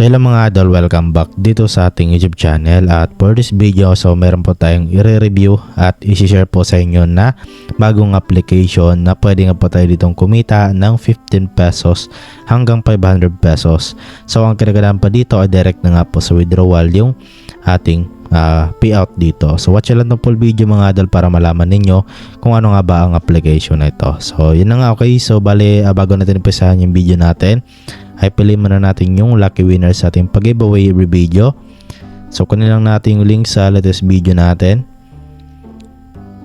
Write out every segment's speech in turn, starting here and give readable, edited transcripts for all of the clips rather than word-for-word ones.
So hello mga idol, welcome back dito sa ating YouTube channel. At for this video, so meron po tayong i-review at i-share po sa inyo na bagong application na pwede nga po tayo ditong kumita ng 15 pesos hanggang 500 pesos. So ang kinagandaan pa dito ay direct na nga po sa withdrawal yung ating payout dito. So watch lang ng full video mga idol para malaman ninyo kung ano nga ba ang application na ito. So yun na nga, okay. So bale, bago natin umpisahan yung video natin, ay piliin muna natin yung lucky winner sa ating pag-giveaway video. So kunin lang natin yung link sa latest video natin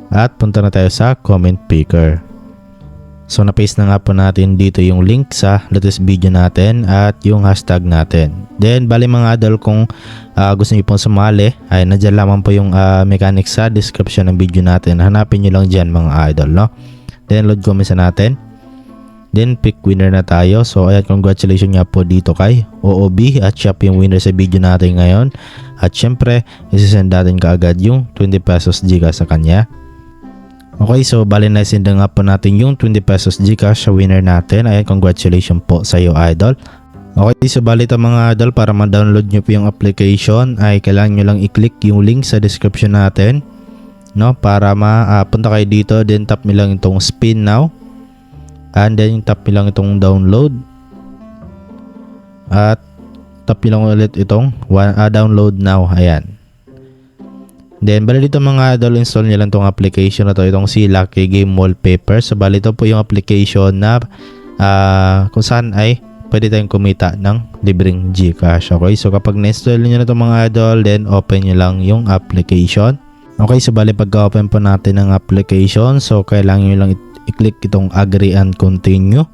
at punta na tayo sa comment picker. So na-paste na nga po natin dito yung link sa latest video natin at yung hashtag natin. Then bali mga idol, kung gusto niyo pong sumali ay nandiyan lamang po yung mechanics sa description ng video natin. Hanapin niyo lang dyan mga idol, no? Then load comments na natin. Then pick winner na tayo. So ayan, congratulations nga po dito kay OOB at siya po yung winner sa video natin ngayon. At syempre, isisend natin kaagad yung 20 pesos Gcash sa kanya. Okay, so bali na isend nga po natin yung 20 pesos Gcash sa winner natin. Ayan, congratulations po sa iyo idol. Okay, so bali ito mga idol, para ma-download nyo po yung application ay kailangan nyo lang i-click yung link sa description natin, no? Para mapunta kayo dito, then tap nyo lang itong spin now. And then tap nyo lang itong download. At tap nyo lang ulit itong download now. Ayan. Then bali dito mga idol, install nyo lang itong application na to. Itong si Lucky Game Wallpaper. So bali ito po yung application na kung saan ay pwede tayong kumita ng libreng Gcash. Okay, so kapag na-install nyo na itong mga idol, then open nyo lang yung application. Okay, so bali pagka-open po natin ng application, so kailangan nyo lang i-click itong agree and continue.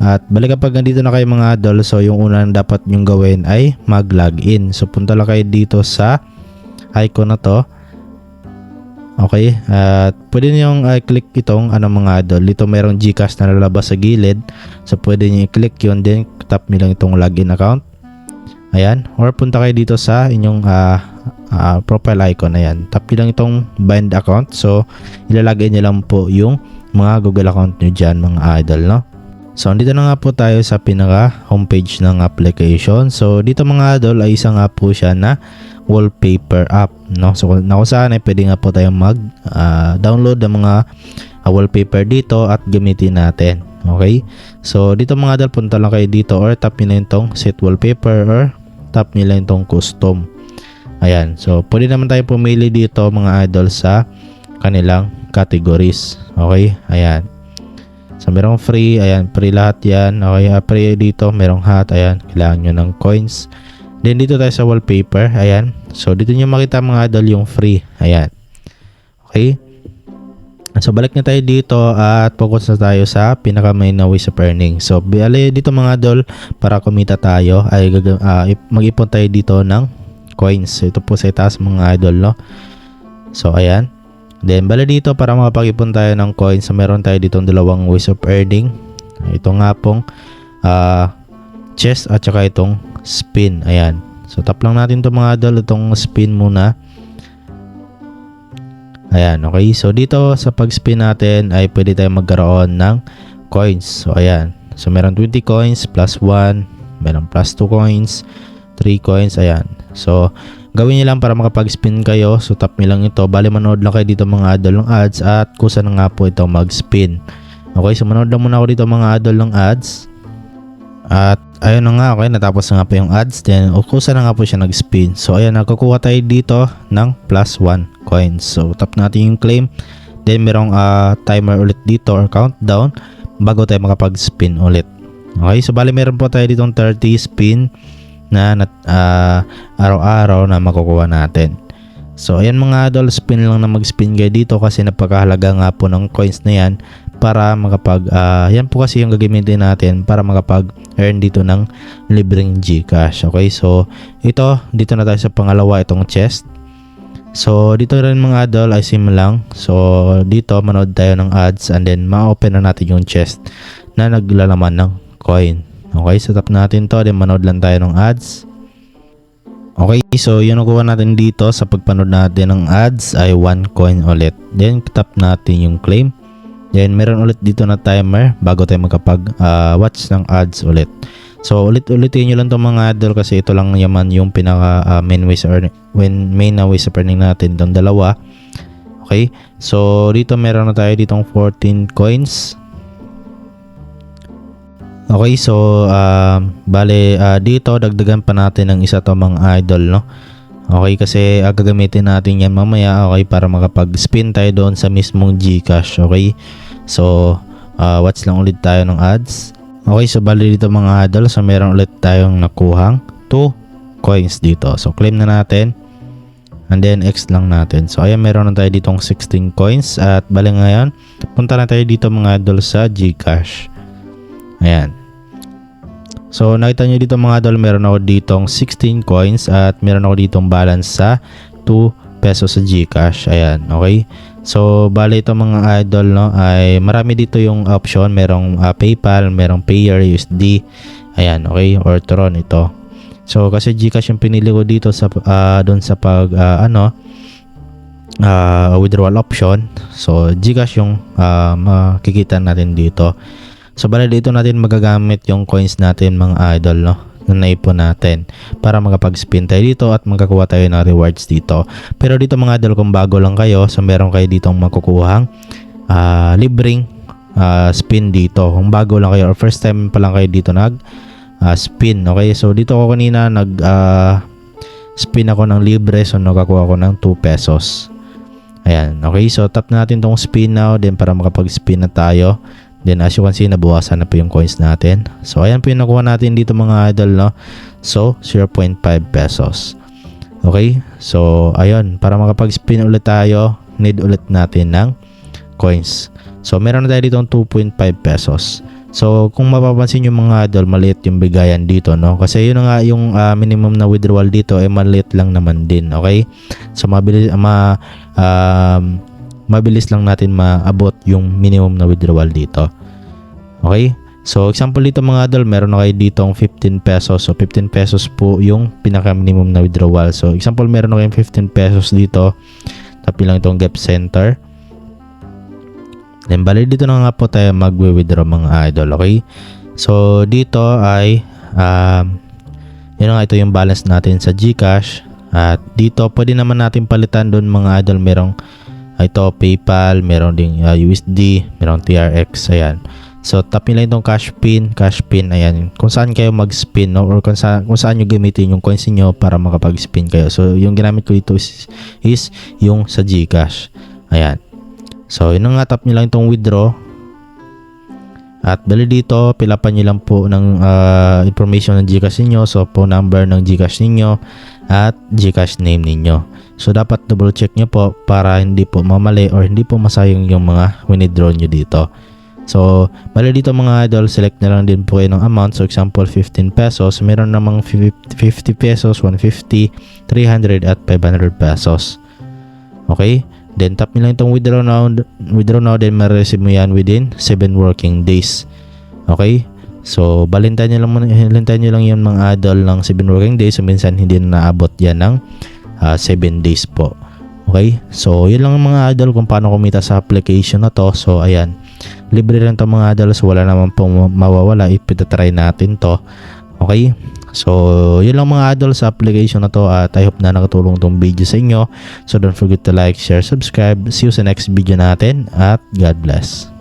At balik kapag nandito na kayo mga idol, so yung unang dapat nyong gawin ay mag-login. So punta lang kayo dito sa icon na to. Okay, at pwede nyong i-click itong mga idol. Dito merong Gcash na lalabas sa gilid. So pwede nyo i-click yun, then tap nyo lang itong login account. Ayan, or punta kayo dito sa inyong profile icon. Ayan, tap nyo lang itong bind account. So ilalagay nyo lang po yung mga Google account nyo dyan mga idol, no? So dito na nga po tayo sa pinaka homepage ng application. So dito mga idol ay isa nga po siya na wallpaper app, no? So kung saan ay pwede nga po tayong mag download ng mga wallpaper dito at gamitin natin. Okay, so dito mga idol, punta lang kayo dito or tap nyo lang itong set wallpaper or tap nyo lang itong custom. Ayan, so pwede naman tayo pumili dito mga idol sa kanilang categories. Okay, ayan. So merong free, ayan, free lahat yan. Okay, free dito, merong hat, ayan, kailangan nyo ng coins. Then dito tayo sa wallpaper, ayan. So dito nyo makita mga idol yung free, ayan. Okay. So balik na tayo dito at focus na tayo sa pinaka main na ways of earning. So bali dito mga idol, para kumita tayo ay mag-ipon tayo dito ng coins. So ito po sa itaas mga idol, no? So ayan. Then bali dito, para makapag-ipon tayo ng coins, so meron tayo dito dalawang ways of earning. Ito nga pong chest at saka itong spin. Ayan. So tap lang natin ito mga idol, itong spin muna. Ayan, okay. So dito sa pag-spin natin ay pwede tayong magkaroon ng coins. So ayan. So meron 20 coins plus 1, meron plus 2 coins, 3 coins, ayan. So gawin nyo lang para makapag-spin kayo. So tap nyo lang ito. Bali manood lang kayo dito mga idol ng ads at kusa na nga po ito mag-spin. Okay, so manood lang muna ako dito mga idol ng ads. At ayun na nga, okay, natapos na nga po yung ads. Then kusa na nga po siya nag-spin. So ayan, nakakuha tayo dito ng plus 1 coins. So tap natin yung claim. Then merong timer ulit dito or countdown bago tayo makapag-spin ulit. Okay, so bali meron po tayo ditong 30 spin na araw-araw na makukuha natin. So ayan mga idol, spin lang na mag-spin kayo dito kasi napakahalaga nga po ng coins na yan para yan po kasi yung gagamitin natin para makapag-earn dito ng libreng Gcash. Okay, so dito na tayo sa pangalawa, itong chest. So dito rin mga idol ay sim lang. So dito manood tayo ng ads and then ma-open na natin yung chest na naglalaman ng coin. Okay, so tap natin to, then manood lang tayo ng ads. Okay, so yun nakuha natin dito sa pagpanood natin ng ads ay 1 coin ulit. Then tap natin yung claim. Then meron ulit dito na timer bago tayo makapag watch ng ads ulit. So ulit-ulitin nyo lang itong mga idol kasi ito lang yaman yung pinaka main ways na ways of earning natin itong dalawa. Okay, so dito meron na tayo ditong 14 coins. Okay, so bale dito dagdagan pa natin ng isa to mga idol, no? Okay, kasi gagamitin natin yan mamaya, okay, para makapag-spin tayo doon sa mismong GCash. Okay, so watch lang ulit tayo ng ads. Okay, so bale dito mga idol, so meron ulit tayong nakuhang 2 coins dito. So claim na natin and then X lang natin. So ayan, meron na tayo ditong 16 coins at bale ngayon punta na tayo dito mga idol sa GCash. Ayan. So nakita nyo dito mga idol, meron ako ditong 16 coins at meron ako ditong balance sa 2 pesos sa GCash. Ayan, okay. So bale ito mga idol, no, ay marami dito yung option. Merong PayPal, merong Payer, USD. Ayan, okay, or Tron ito. So kasi GCash yung pinili ko dito sa doon sa pag withdrawal option. So GCash yung makikita natin dito. So bale dito natin magagamit yung coins natin mga idol, no, na naipon natin para makapag-spin tayo dito at magkakuha tayo ng rewards dito. Pero dito mga idol, kung bago lang kayo, so meron kayo ditong makukuhang libreng spin dito. Kung bago lang kayo or first time pa lang kayo dito spin, okay. So dito ako kanina spin ako ng libre, so nakakuha ako ng 2 pesos. Ayan, okay. So tap natin tong spin now, then para makapag-spin na tayo. Then as you can see, nabawasan na po yung coins natin. So ayan po yung nakuha natin dito mga idol, no. So 0.5 pesos. Okay, so ayun, para makapag-spin ulit tayo, need ulit natin ng coins. So meron na tayo dito 2.5 pesos. So kung mapapansin nyo mga idol, maliit yung bigayan dito, no, kasi yun nga yung minimum na withdrawal dito ay maliit lang naman din. Okay, so mabilis lang natin maabot yung minimum na withdrawal dito. Okay, so example dito mga idol, meron na kayo ditong 15 pesos. So 15 pesos po yung pinaka minimum na withdrawal. So example, meron na kayong 15 pesos dito, tapi lang itong Get Center. Then bali dito na nga po tayo magwi-withdraw mga idol. Okay, so dito ay yun nga, ito yung balance natin sa GCash. At dito pwede naman natin palitan doon mga idol. Merong ito PayPal, meron ding USD, merong TRX. Ayan, so tap nyo lang itong cash pin. Ayan, kung saan kayo mag-spin, no, or kung saan nyo gamitin yung coins niyo para makapag-spin kayo. So yung ginamit ko dito is yung sa GCash. Ayan, so yun nga, tap nyo lang itong withdraw. At bali dito, pilapan nyo lang po ng information ng GCash ninyo. So phone number ng GCash ninyo at GCash name ninyo. So dapat double check nyo po para hindi po mamali or hindi po masayang yung mga withdraw nyo dito. So bali dito mga idol, select na lang din po kayo ng amount. So example 15 pesos, meron namang 50 pesos, 150, 300 at 500 pesos. Okay, then tap nyo lang itong withdraw now, then ma-receive mo yan within 7 working days. Okay, so balintayin nyo lang yung mga idol ng 7 working days. So minsan hindi na naabot yan ng 7 days po. Okay, so yun lang mga idol kung paano kumita sa application na to. So ayan, libre lang to mga idol, so wala naman pong mawawala if itatry natin to. Okay, so yun lang mga idol sa application na to, at I hope na nakatulong tong video sa inyo. So don't forget to like, share, subscribe. See you sa next video natin, at God bless.